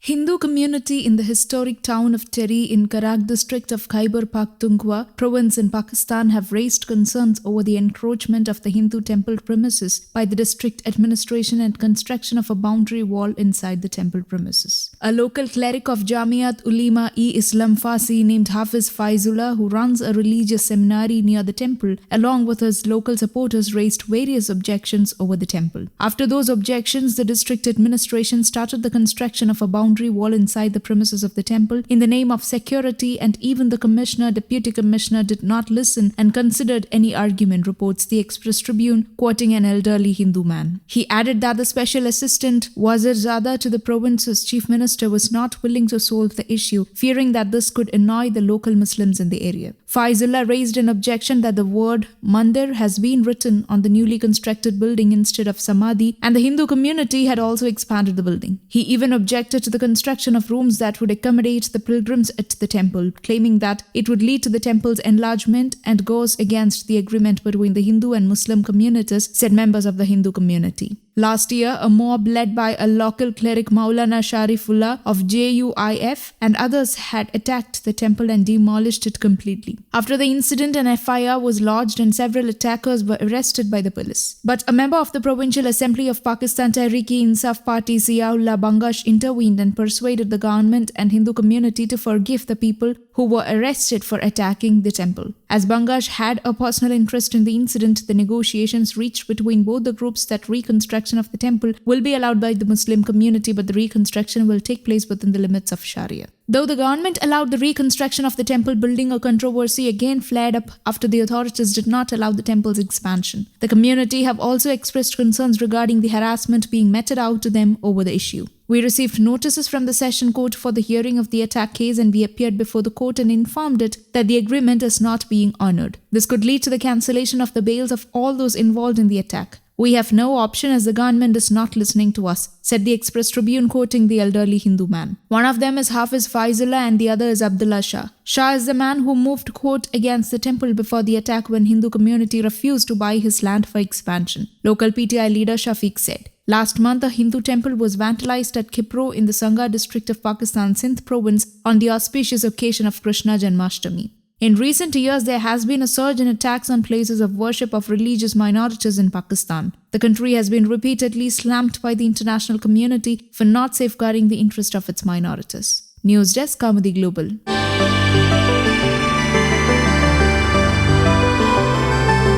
Hindu community in the historic town of Tehri in Karak district of Khyber Pakhtunkhwa province in Pakistan have raised concerns over the encroachment of the Hindu temple premises by the district administration and construction of a boundary wall inside the temple premises. A local cleric of Jamiat Ulema-e-Islam Fasi named Hafiz Faizullah, who runs a religious seminary near the temple, along with his local supporters, raised various objections over the temple. After those objections, the district administration started the construction of a boundary wall inside the premises of the temple in the name of security, and even the commissioner, deputy commissioner did not listen and considered any argument, reports the Express Tribune, quoting an elderly Hindu man. He added that the special assistant Wazirzada to the province's chief minister was not willing to solve the issue, fearing that this could annoy the local Muslims in the area. Faizullah raised an objection that the word Mandir has been written on the newly constructed building instead of Samadhi, and the Hindu community had also expanded the building. He even objected to the construction of rooms that would accommodate the pilgrims at the temple, claiming that it would lead to the temple's enlargement and goes against the agreement between the Hindu and Muslim communities, said members of the Hindu community. Last year, a mob led by a local cleric Maulana Sharifullah of JUIF and others had attacked the temple and demolished it completely. After the incident, an FIR was lodged and several attackers were arrested by the police. But a member of the Provincial Assembly of Pakistan Tehreek-e-Insaf Party, Ziaullah Bangash, intervened and persuaded the government and Hindu community to forgive the people who were arrested for attacking the temple. As Bangash had a personal interest in the incident, the negotiations reached between both the groups that reconstruction of the temple will be allowed by the Muslim community, but the reconstruction will take place within the limits of Sharia. Though the government allowed the reconstruction of the temple building, a controversy again flared up after the authorities did not allow the temple's expansion. The community have also expressed concerns regarding the harassment being meted out to them over the issue. We received notices from the session court for the hearing of the attack case, and we appeared before the court and informed it that the agreement is not being honored. This could lead to the cancellation of the bails of all those involved in the attack. We have no option as the government is not listening to us, said the Express Tribune, quoting the elderly Hindu man. One of them is Hafiz Faizullah and the other is Abdullah Shah. Shah is the man who moved court against the temple before the attack when Hindu community refused to buy his land for expansion. Local PTI leader Shafiq said. Last month, a Hindu temple was vandalized at Khipro in the Sangha district of Pakistan, Sindh province, on the auspicious occasion of Krishna Janmashtami. In recent years, there has been a surge in attacks on places of worship of religious minorities in Pakistan. The country has been repeatedly slammed by the international community for not safeguarding the interest of its minorities. News Desk, Kaumudi Global.